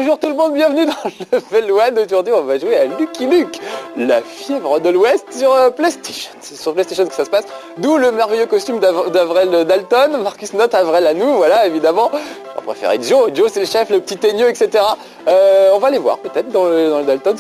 bonjour tout le monde, bienvenue dans le Level 1. Aujourd'hui on va jouer à Lucky Luke, la fièvre de l'Ouest sur PlayStation. C'est sur PlayStation que ça se passe, d'où le merveilleux costume d'Avrel Dalton, Marcus Note, Avrel à nous, voilà évidemment. On préfère Joe, Joe c'est le chef, le petit teigneux, etc. On va les voir peut-être dans le Dalton,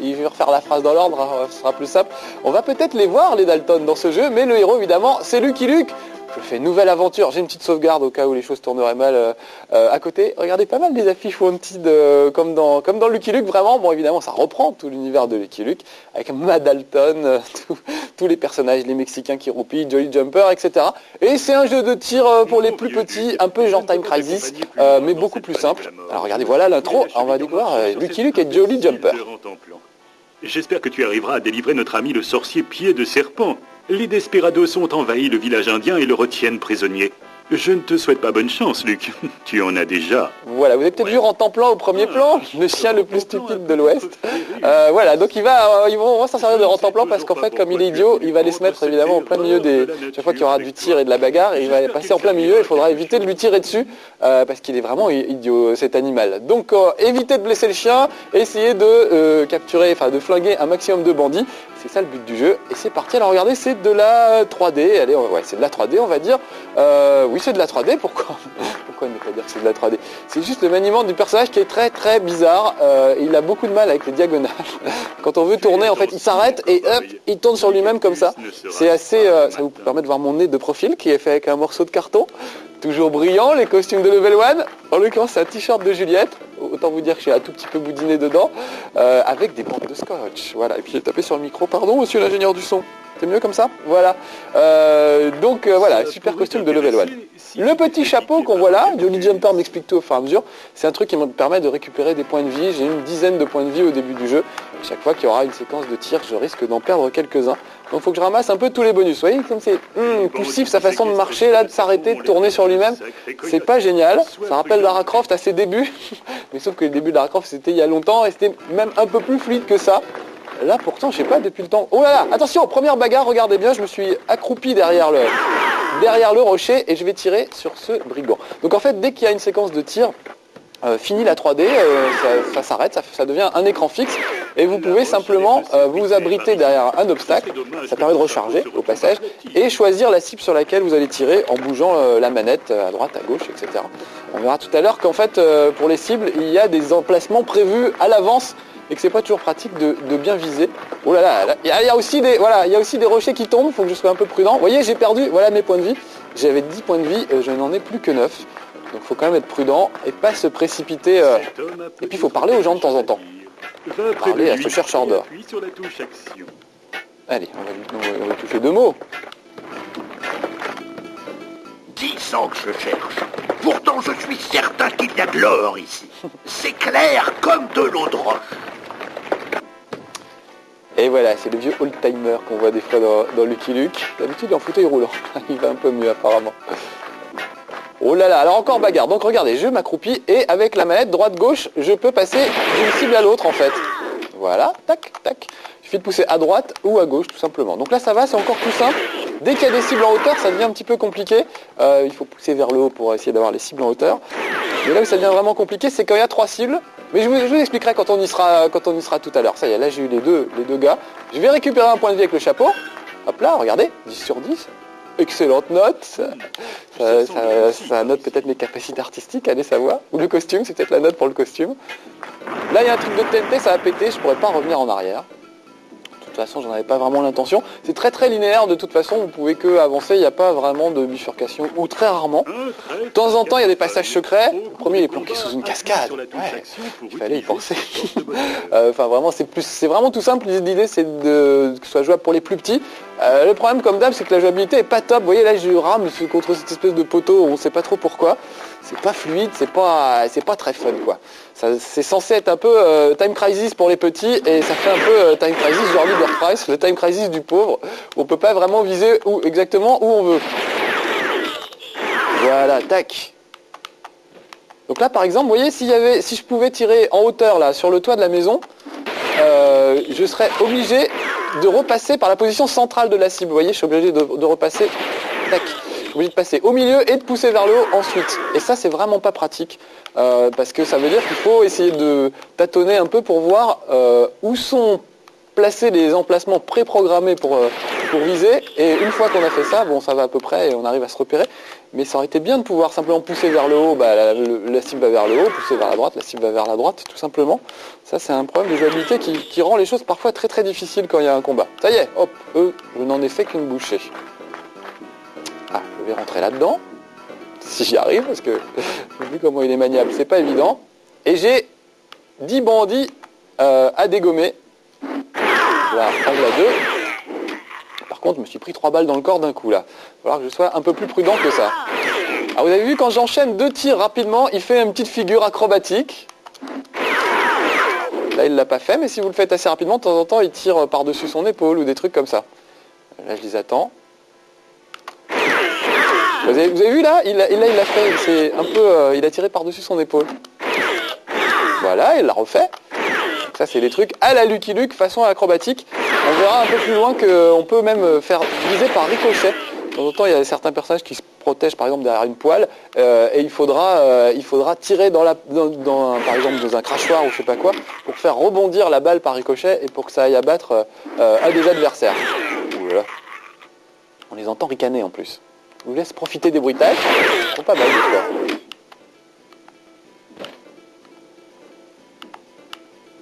il va refaire la phrase dans l'ordre, hein, ce sera plus simple. On va peut-être les voir les Dalton dans ce jeu, mais le héros évidemment c'est Lucky Luke. Je fais nouvelle aventure, j'ai une petite sauvegarde au cas où les choses tourneraient mal à côté. Regardez pas mal des affiches Wanted comme dans Lucky Luke, vraiment. Bon évidemment ça reprend tout l'univers de Lucky Luke, avec Matt Dalton, tous les personnages, les Mexicains qui roupillent, Jolly Jumper, etc. Et c'est un jeu de tir pour les plus petits, un peu genre Time Crisis, mais beaucoup plus simple. Alors regardez, voilà l'intro, on va découvrir Lucky Luke et Jolly Jumper. J'espère que tu arriveras à délivrer notre ami le sorcier Pied de Serpent. Les Desperados ont envahi le village indien et le retiennent prisonnier. Je ne te souhaite pas bonne chance, Luc. Tu en as déjà. Voilà, vous avez peut-être vu Rentemplant au premier plan, le chien le plus stupide de l'Ouest. Voilà, donc on va s'en servir de Rentemplant parce qu'en fait, comme il est idiot, il va aller se mettre évidemment en plein milieu des... Chaque fois qu'il y aura du tir et de la bagarre, il va passer en plein milieu, il faudra éviter de lui tirer dessus parce qu'il est vraiment idiot, cet animal. Donc évitez de blesser le chien, essayez de capturer, enfin de flinguer un maximum de bandits. C'est ça le but du jeu. Et c'est parti, alors regardez, c'est de la 3D. Allez, ouais, c'est de la 3D, on va dire. Oui, c'est de la 3D, pourquoi ne pas dire que c'est de la 3D? C'est juste le maniement du personnage qui est très très bizarre. Il a beaucoup de mal avec les diagonales. Quand on veut tourner, en fait, il s'arrête et hop, il tourne sur lui-même comme ça. C'est assez... ça vous permet de voir mon nez de profil qui est fait avec un morceau de carton. Toujours brillant, les costumes de Level 1. En l'occurrence, c'est un t-shirt de Juliette. Autant vous dire que j'ai un tout petit peu boudiné dedans. Avec des bandes de scotch. Voilà, et puis j'ai tapé sur le micro. Pardon, monsieur l'ingénieur du son. C'est mieux comme ça? Voilà. Voilà, super costume de Level 1. Le petit chapeau qu'on voit là, Jolly Jumper m'explique tout au fur et à mesure. C'est un truc qui me permet de récupérer des points de vie. J'ai une dizaine de points de vie au début du jeu. Chaque fois qu'il y aura une séquence de tir, je risque d'en perdre quelques-uns. Donc il faut que je ramasse un peu tous les bonus. Vous voyez comme c'est poussif sa façon de marcher, là, de s'arrêter, de tourner sur lui-même. C'est pas génial. Ça rappelle Lara Croft à ses débuts. Mais sauf que les débuts de Lara Croft c'était il y a longtemps et c'était même un peu plus fluide que ça. Là pourtant je sais pas depuis le temps. Oh là là, attention, première bagarre, regardez bien, je me suis accroupi derrière le rocher et je vais tirer sur ce brigand. Donc en fait dès qu'il y a une séquence de tir, fini la 3D, ça s'arrête, ça devient un écran fixe et vous pouvez simplement vous abriter derrière un obstacle, ça permet de recharger au passage et choisir la cible sur laquelle vous allez tirer en bougeant la manette à droite, à gauche, etc. On verra tout à l'heure qu'en fait pour les cibles il y a des emplacements prévus à l'avance et que c'est pas toujours pratique de bien viser. Oh là là, il y a aussi des rochers qui tombent, il faut que je sois un peu prudent. Vous voyez, j'ai perdu, voilà mes points de vie. J'avais 10 points de vie, je n'en ai plus que 9. Donc il faut quand même être prudent et pas se précipiter. Et puis il faut parler aux gens de temps en temps. Parler à ce chercheur d'or. Allez, on va toucher 2 mots. 10 ans que je cherche. Pourtant, je suis certain qu'il y a de l'or ici. C'est clair comme de l'eau de roche. Et voilà, c'est le vieux old-timer qu'on voit des fois dans Lucky Luke. D'habitude, en fauteuil roulant. Il va un peu mieux, apparemment. Oh là là, alors encore bagarre. Donc regardez, je m'accroupis et avec la manette droite-gauche, je peux passer d'une cible à l'autre, en fait. Voilà, tac, tac. Il suffit de pousser à droite ou à gauche, tout simplement. Donc là, ça va, c'est encore tout simple. Dès qu'il y a des cibles en hauteur, ça devient un petit peu compliqué. Il faut pousser vers le haut pour essayer d'avoir les cibles en hauteur. Mais là où ça devient vraiment compliqué, c'est quand il y a 3 cibles. Mais je vous expliquerai quand on y sera tout à l'heure. Ça y est, là j'ai eu les deux gars. Je vais récupérer un point de vie avec le chapeau. Hop là, regardez, 10 sur 10. Excellente note. Ça note peut-être mes capacités artistiques, allez savoir. Ou le costume, c'est peut-être la note pour le costume. Là, il y a un truc de TNT, ça va péter, je pourrais pas revenir en arrière. De toute façon, j'en avais pas vraiment l'intention. C'est très très linéaire, de toute façon, vous pouvez que avancer, il n'y a pas vraiment de bifurcation, ou très rarement. De temps en temps, il y a des passages secrets. Le premier, il est planqué sous une cascade. Ouais, il fallait y penser. Enfin, vraiment, c'est vraiment tout simple. L'idée, c'est que ce soit jouable pour les plus petits. Le problème, comme d'hab, c'est que la jouabilité est pas top. Vous voyez, là, je rame contre cette espèce de poteau, on ne sait pas trop pourquoi. C'est pas fluide, c'est pas très fun, quoi. C'est censé être un peu Time Crisis pour les petits et ça fait un peu Time Crisis genre Leader Price, le Time Crisis du pauvre. On peut pas vraiment viser exactement où on veut. Voilà, tac. Donc là par exemple, vous voyez, si je pouvais tirer en hauteur là sur le toit de la maison, je serais obligé de repasser par la position centrale de la cible. Vous voyez, je suis obligé de repasser. Tac. obligé de passer au milieu et de pousser vers le haut ensuite. Et ça, c'est vraiment pas pratique, parce que ça veut dire qu'il faut essayer de tâtonner un peu pour voir où sont placés les emplacements préprogrammés pour viser. Et une fois qu'on a fait ça, bon, ça va à peu près et on arrive à se repérer. Mais ça aurait été bien de pouvoir simplement pousser vers le haut, la cible va vers le haut, pousser vers la droite, la cible va vers la droite, tout simplement. Ça, c'est un problème de jouabilité qui rend les choses parfois très très difficiles quand il y a un combat. Ça y est, hop, je n'en ai fait qu'une bouchée. Ah, je vais rentrer là-dedans, si j'y arrive, parce que vu comment il est maniable, c'est pas évident. Et j'ai 10 bandits à dégommer. Voilà, angle à 2. Par contre, je me suis pris 3 balles dans le corps d'un coup là. Il va falloir que je sois un peu plus prudent que ça. Alors vous avez vu, quand j'enchaîne 2 tirs rapidement, il fait une petite figure acrobatique. Là, il ne l'a pas fait, mais si vous le faites assez rapidement, de temps en temps, il tire par-dessus son épaule ou des trucs comme ça. Là, je les attends. Vous avez vu là, il l'a fait, c'est un peu, il a tiré par-dessus son épaule. Voilà, il l'a refait. Ça, c'est des trucs à la Lucky Luke, façon acrobatique. On verra un peu plus loin qu'on peut même faire viser par ricochet. De temps en temps, il y a certains personnages qui se protègent, par exemple, derrière une poêle, et il faudra tirer par exemple, dans un crachoir ou je sais pas quoi, pour faire rebondir la balle par ricochet et pour que ça aille abattre un des adversaires. Voilà. On les entend ricaner en plus. Je vous laisse profiter des bruitages. Ils sont pas mal, des fois.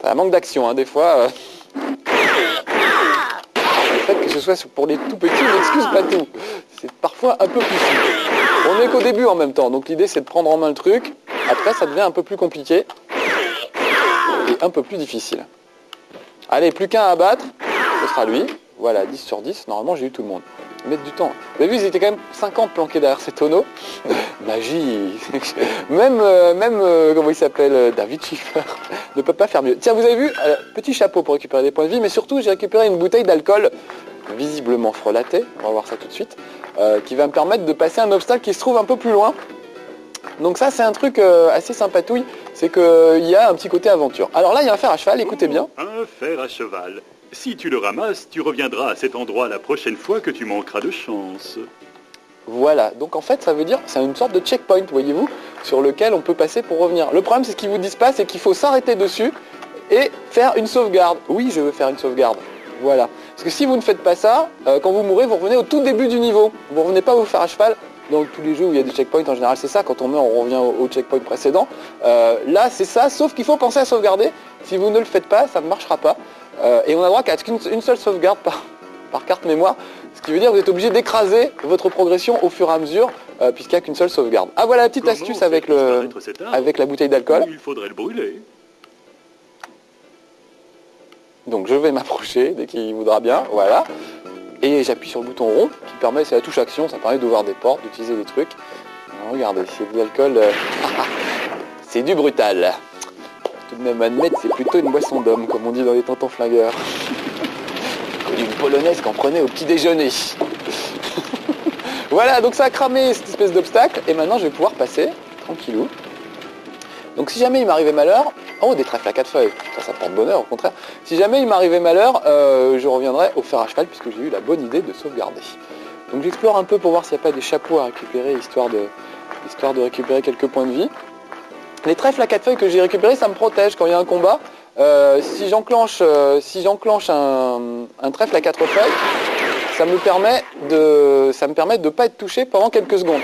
Ça manque d'action, hein, des fois. Le fait que ce soit pour les tout petits n'excuse pas tout. C'est parfois un peu plus simple. On n'est qu'au début en même temps, donc l'idée c'est de prendre en main le truc. Après, ça devient un peu plus compliqué et un peu plus difficile. Allez, plus qu'un à battre, ce sera lui. Voilà, 10 sur 10, normalement j'ai eu tout le monde. Ils mettent du temps. Vous avez vu, ils étaient quand même 50 planqués derrière ces tonneaux. Magie. Même comment il s'appelle, David Schiffer, ne peut pas faire mieux. Tiens, vous avez vu, petit chapeau pour récupérer des points de vie, mais surtout j'ai récupéré une bouteille d'alcool, visiblement frelatée, on va voir ça tout de suite, qui va me permettre de passer un obstacle qui se trouve un peu plus loin. Donc ça, c'est un truc assez sympatouille, c'est qu'il y a un petit côté aventure. Alors là, il y a un fer à cheval, écoutez bien. Un fer à cheval. Si tu le ramasses, tu reviendras à cet endroit la prochaine fois que tu manqueras de chance. Voilà, donc en fait ça veut dire, c'est une sorte de checkpoint, voyez-vous, sur lequel on peut passer pour revenir. Le problème, c'est ce qu'ils vous disent pas, c'est qu'il faut s'arrêter dessus et faire une sauvegarde. Oui, je veux faire une sauvegarde. Voilà. Parce que si vous ne faites pas ça, quand vous mourrez, vous revenez au tout début du niveau. Vous ne revenez pas au fer à cheval. Dans tous les jeux où il y a des checkpoints, en général c'est ça, quand on meurt on revient au checkpoint précédent. Là c'est ça, sauf qu'il faut penser à sauvegarder. Si vous ne le faites pas, ça ne marchera pas. Et on a droit qu'à une seule sauvegarde par carte mémoire, ce qui veut dire que vous êtes obligé d'écraser votre progression au fur et à mesure, puisqu'il n'y a qu'une seule sauvegarde. Ah voilà la petite astuce avec la bouteille d'alcool. Il faudrait le brûler. Donc je vais m'approcher dès qu'il voudra bien, voilà. Et j'appuie sur le bouton rond qui permet, c'est la touche action, ça permet d'ouvrir des portes, d'utiliser des trucs. Alors, regardez, c'est de l'alcool, c'est du brutal. Tout de même admettre, c'est plutôt une boisson d'homme, comme on dit dans les tontons flingueurs. Une polonaise qu'on prenait au petit déjeuner. Voilà, donc ça a cramé cette espèce d'obstacle, et maintenant je vais pouvoir passer, tranquillou. Donc si jamais il m'arrivait malheur, oh des trèfles à 4 feuilles, ça porte bonheur au contraire. Si jamais il m'arrivait malheur, je reviendrai au fer à cheval puisque j'ai eu la bonne idée de sauvegarder. Donc j'explore un peu pour voir s'il n'y a pas des chapeaux à récupérer, histoire de récupérer quelques points de vie. Les trèfles à 4 feuilles que j'ai récupérés, ça me protège quand il y a un combat. Si j'enclenche un trèfle à 4 feuilles, ça me permet de ne pas être touché pendant quelques secondes.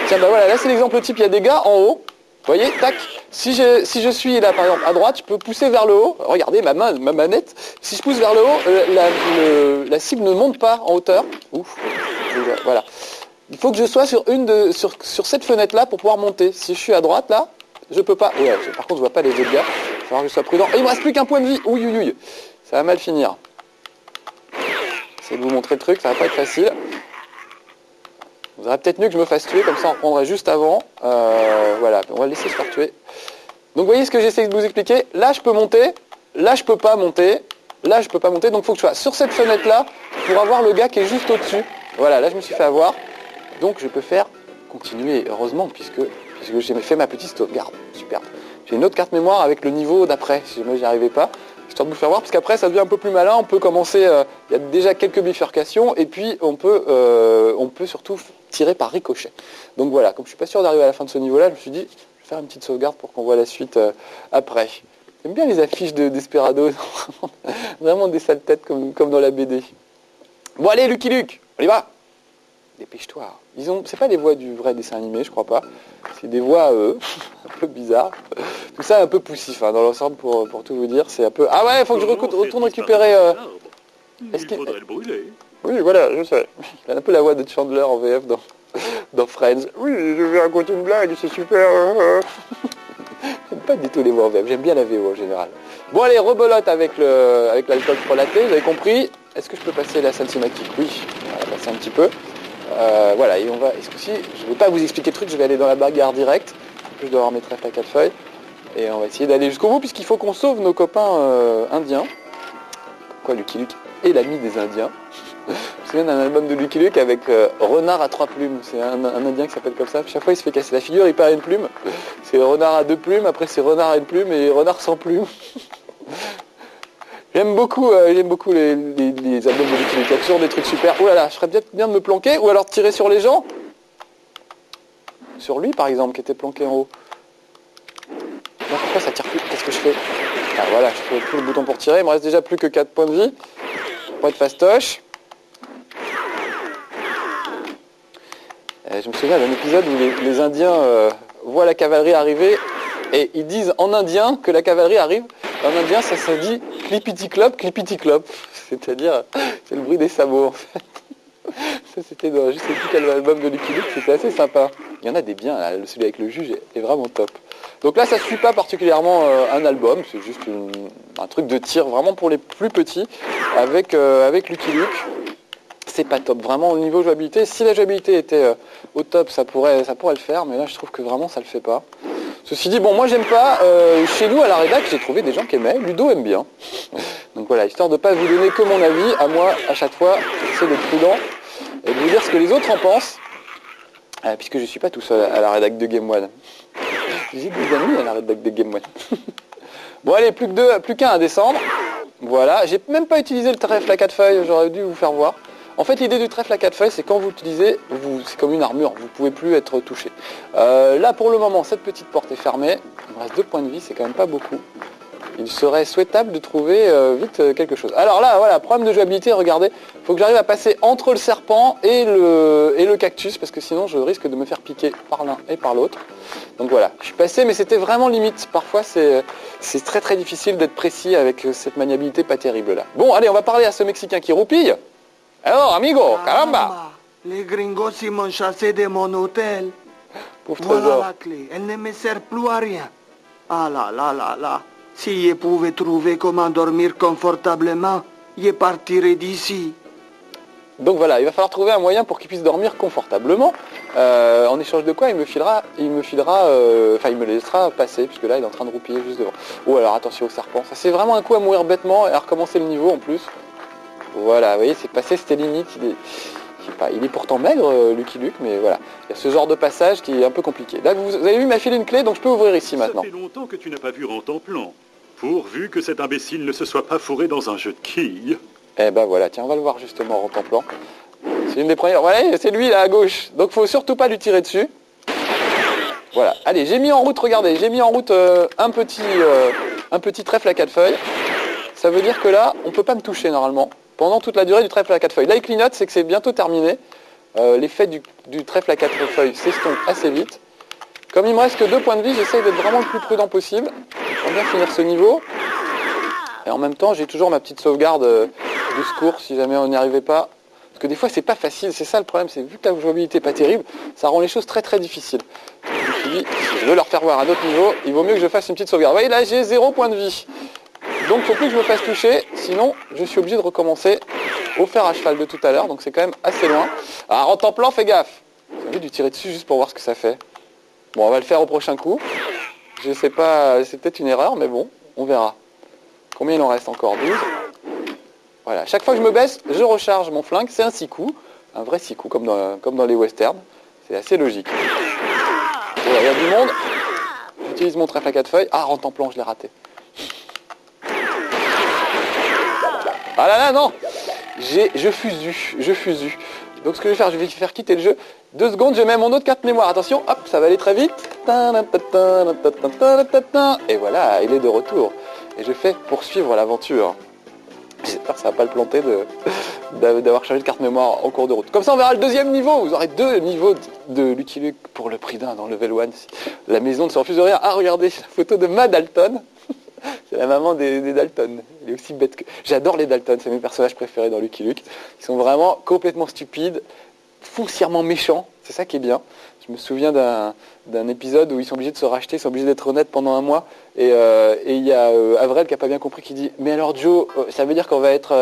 Tiens, bah voilà, là c'est l'exemple type, il y a des gars en haut, vous voyez, tac, si je suis là par exemple à droite, je peux pousser vers le haut, regardez ma manette, si je pousse vers le haut, la cible ne monte pas en hauteur, ouf, voilà. Il faut que je sois sur cette fenêtre là pour pouvoir monter, si je suis à droite là, je peux pas, ouais, par contre je vois pas les autres gars, il va falloir que je sois prudent, et il me reste plus qu'un point de vie, ouïe, ça va mal finir. J'essaie de vous montrer le truc, ça va pas être facile. Vous aurez peut-être mieux que je me fasse tuer, comme ça on reprendrait juste avant. Voilà, on va le laisser se faire tuer. Donc vous voyez ce que j'essaie de vous expliquer. Là je peux monter, là je peux pas monter, là je peux pas monter. Donc il faut que je sois sur cette fenêtre là pour avoir le gars qui est juste au-dessus. Voilà, là je me suis fait avoir. Donc je peux faire continuer, heureusement, puisque j'ai fait ma petite sauvegarde. Superbe. J'ai une autre carte mémoire avec le niveau d'après, si jamais j'y arrivais pas. histoire de vous faire voir, parce qu'après ça devient un peu plus malin, on peut commencer, il y a déjà quelques bifurcations, et puis on peut surtout tirer par ricochet. Donc voilà, comme je suis pas sûr d'arriver à la fin de ce niveau-là, je me suis dit, je vais faire une petite sauvegarde pour qu'on voit la suite après. J'aime bien les affiches de Desperado, vraiment des sales têtes comme dans la BD. Bon allez Lucky Luke, on y va. Dépêche-toi. C'est pas les voix du vrai dessin animé, je crois pas. C'est des voix un peu bizarres. Tout ça un peu poussif, hein, dans l'ensemble pour tout vous dire. C'est un peu. Ah ouais, il faut que je retourne récupérer. Il faudrait le brûler. Oui, voilà, je sais. Il a un peu la voix de Chandler en VF dans Friends. Oui, je vais raconter une blague, c'est super. J'aime pas du tout les voix en VF. J'aime bien la VO en général. Bon allez, rebelote avec l'alcool frelaté. Vous avez compris. Est-ce que je peux passer la scène cinématique? Oui, on va passer un petit peu. Voilà, et on va, ce coup-ci, je ne vais pas vous expliquer le truc, je vais aller dans la bagarre directe. En plus, je dois avoir mes trèfles à 4 feuilles. Et on va essayer d'aller jusqu'au bout, puisqu'il faut qu'on sauve nos copains indiens. Pourquoi Lucky Luke est l'ami des Indiens? Je me souviens d'un album de Lucky Luke avec Renard à 3 plumes. C'est un Indien qui s'appelle comme ça. Chaque fois, il se fait casser la figure, il perd une plume. C'est Renard à 2 plumes, après c'est Renard à 1 plume et Renard sans plume. J'aime beaucoup les albums de Lucky Luke. Il y a toujours des trucs super. Oh là là, je ferais peut-être bien de me planquer ou alors de tirer sur les gens. Sur lui par exemple, qui était planqué en haut. Là, pourquoi ça tire plus? Qu'est-ce que je fais? Ah voilà, je fais plus le bouton pour tirer. Il me reste déjà plus que 4 points de vie. Pour être fastoche. Je me souviens d'un épisode où les Indiens voient la cavalerie arriver et ils disent en indien que la cavalerie arrive. En indien, ça se dit clipiti-clop, clipiti-clop. C'est-à-dire, c'est le bruit des sabots, en fait. Ça, c'était dans je sais plus quel album de Lucky Luke, c'était assez sympa. Il y en a des biens, là. Celui avec le juge est vraiment top. Donc là, ça ne suit pas particulièrement un album, c'est juste un truc de tir vraiment pour les plus petits, avec Lucky Luke. C'est pas top, vraiment au niveau jouabilité. Si la jouabilité était au top, ça pourrait le faire, mais là, je trouve que vraiment, ça le fait pas. Ceci dit, bon, moi j'aime pas, chez nous à la rédac, j'ai trouvé des gens qui aimaient, Ludo aime bien. Donc voilà, histoire de ne pas vous donner que mon avis, à moi, à chaque fois, j'essaie d'être prudent et de vous dire ce que les autres en pensent, puisque je ne suis pas tout seul à la rédac de Game One. J'ai des amis à la rédac de Game One. Bon allez, plus qu'un à descendre. Voilà, j'ai même pas utilisé le trèfle à 4 feuilles, j'aurais dû vous faire voir. En fait, l'idée du trèfle à 4 feuilles, c'est quand vous l'utilisez, c'est comme une armure, vous ne pouvez plus être touché. Là, pour le moment, cette petite porte est fermée. Il me reste 2 points de vie, c'est quand même pas beaucoup. Il serait souhaitable de trouver vite quelque chose. Alors là, voilà, problème de jouabilité, regardez. Il faut que j'arrive à passer entre le serpent et le cactus, parce que sinon, je risque de me faire piquer par l'un et par l'autre. Donc voilà, je suis passé, mais c'était vraiment limite. Parfois, c'est très très difficile d'être précis avec cette maniabilité pas terrible là. Bon, allez, on va parler à ce Mexicain qui roupille. Alors, amigo, caramba! Les gringos ils m'ont chassé de mon hôtel. Pauvre Voilà trésor. la clé, elle ne me sert plus à rien. Ah là là là là. Si je pouvais trouver comment dormir confortablement, je partirais d'ici. Donc voilà, il va falloir trouver un moyen pour qu'il puisse dormir confortablement. En échange de quoi il me laissera passer, puisque là il est en train de roupiller juste devant. Oh alors attention au serpent, ça c'est vraiment un coup à mourir bêtement et à recommencer le niveau en plus. Voilà, vous voyez, c'est passé, c'était limite. Il est pourtant maigre, Lucky Luke, mais voilà. Il y a ce genre de passage qui est un peu compliqué. Là, vous avez vu, il m'a filé une clé, donc je peux ouvrir ici maintenant. Ça fait longtemps que tu n'as pas vu Rentemplant. Pourvu que cet imbécile ne se soit pas fourré dans un jeu de quilles. Eh ben voilà, tiens, on va le voir justement en Rentemplant. C'est une des premières. Voilà, c'est lui là à gauche. Donc faut surtout pas lui tirer dessus. Voilà. Allez, j'ai mis en route, regardez, j'ai mis en route un petit trèfle à 4 feuilles. Ça veut dire que là, on peut pas me toucher normalement. Pendant toute la durée du trèfle à 4 feuilles. Là, il clignote, c'est que c'est bientôt terminé. L'effet du trèfle à 4 feuilles s'estompe assez vite. Comme il me reste que 2 points de vie, j'essaye d'être vraiment le plus prudent possible. J'aimerais bien finir ce niveau. Et en même temps, j'ai toujours ma petite sauvegarde de secours si jamais on n'y arrivait pas. Parce que des fois, c'est pas facile. C'est ça le problème, c'est vu que la jouabilité n'est pas terrible, ça rend les choses très très difficiles. Je me suis dit, si je veux leur faire voir un autre niveau, il vaut mieux que je fasse une petite sauvegarde. Vous voyez, là, j'ai 0 points de vie. Donc il ne faut plus que je me fasse toucher, sinon je suis obligé de recommencer au fer à cheval de tout à l'heure, donc c'est quand même assez loin. Alors en temps-plan, fais gaffe. J'ai envie de lui tirer dessus juste pour voir ce que ça fait. Bon, on va le faire au prochain coup. Je sais pas, c'est peut-être une erreur, mais bon, on verra. Combien il en reste encore? 12. Voilà, chaque fois que je me baisse, je recharge mon flingue, c'est un 6 coups. Un vrai 6 coups, comme dans les westerns. C'est assez logique. Voilà, il y a du monde. J'utilise mon trèfle à 4 feuilles. Ah, Rentemplant, je l'ai raté. Ah là là, non. Je fusu. Donc ce que je vais faire quitter le jeu. 2 secondes, je mets mon autre carte mémoire. Attention, hop, ça va aller très vite. Et voilà, il est de retour. Et je fais poursuivre l'aventure. J'espère que ça va pas le planter d'avoir changé de carte mémoire en cours de route. Comme ça, on verra le deuxième niveau. Vous aurez 2 niveaux de Lucky Luke pour le prix d'un dans Level 1. Si la maison ne se refuse de rien. Ah, regardez la photo de Ma Dalton. C'est la maman des Dalton. Elle est aussi bête que... J'adore les Dalton, c'est mes personnages préférés dans Lucky Luke. Ils sont vraiment complètement stupides, foncièrement méchants, c'est ça qui est bien. Je me souviens d'un épisode où ils sont obligés de se racheter, ils sont obligés d'être honnêtes pendant un mois. Et il y a Avril qui n'a pas bien compris, qui dit « Mais alors Joe, ça veut dire qu'on va être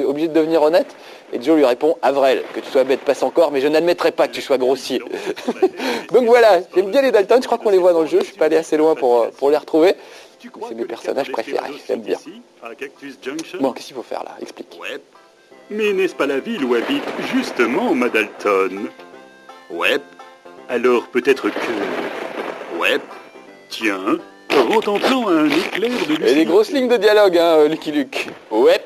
obligé de devenir honnête ?» Et Joe lui répond « Avril, que tu sois bête passe encore, mais je n'admettrai pas que tu sois grossier. » Donc voilà, j'aime bien les Dalton, je crois qu'on les voit dans le jeu, je ne suis pas allé assez loin pour les retrouver. C'est mes personnages préférés, j'aime bien. Bon, qu'est-ce qu'il faut faire là? Explique. Ouais. Mais n'est-ce pas la ville où habite justement Ma Dalton? Ouais. Alors peut-être que... Ouais. Tiens, contemplant un éclair de lucidité... Et des grosses lignes de dialogue, hein, Lucky Luke. Ouais.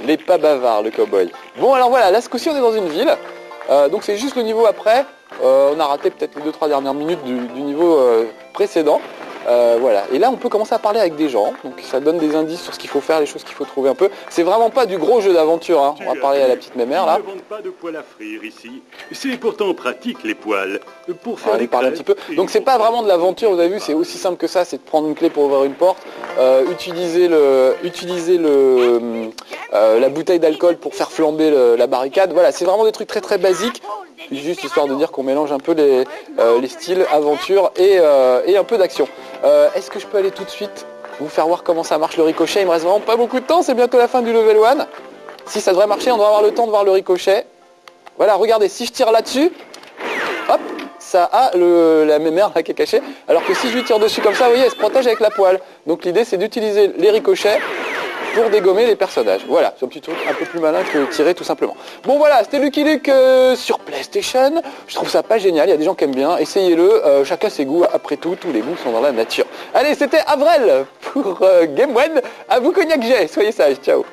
Les pas bavards, le cowboy. Bon, alors voilà, là, ce coup-ci, on est dans une ville. Donc c'est juste le niveau après. On a raté peut-être les 2-3 dernières minutes du niveau précédent. Voilà, et là on peut commencer à parler avec des gens, donc ça donne des indices sur ce qu'il faut faire, les choses qu'il faut trouver un peu. C'est vraiment pas du gros jeu d'aventure, hein. On va parler à la petite mémère là. Ils ne vendent pas de poêle à frire ici. C'est pourtant pratique les poêles. Pour faire les parler un petit peu. Donc c'est pas vraiment de l'aventure, vous avez vu, c'est aussi simple que ça, c'est de prendre une clé pour ouvrir une porte, utiliser la bouteille d'alcool pour faire flamber la barricade. Voilà, c'est vraiment des trucs très très basiques. Juste histoire de dire qu'on mélange un peu les styles aventure et un peu d'action. Est-ce que je peux aller tout de suite vous faire voir comment ça marche le ricochet? Il me reste vraiment pas beaucoup de temps, c'est bientôt la fin du level 1. Si ça devrait marcher, on devrait avoir le temps de voir le ricochet. Voilà, regardez, si je tire là-dessus, hop, ça a la mémère là qui est cachée. Alors que si je lui tire dessus comme ça, vous voyez, elle se protège avec la poêle. Donc l'idée c'est d'utiliser les ricochets pour dégommer les personnages. Voilà, c'est un petit truc un peu plus malin que tirer tout simplement. Bon voilà, c'était Lucky Luke sur PlayStation. Je trouve ça pas génial, il y a des gens qui aiment bien. Essayez-le, chacun ses goûts. Après tout, tous les goûts sont dans la nature. Allez, c'était Avril pour Game One. À vous Cognac J, soyez sages, ciao.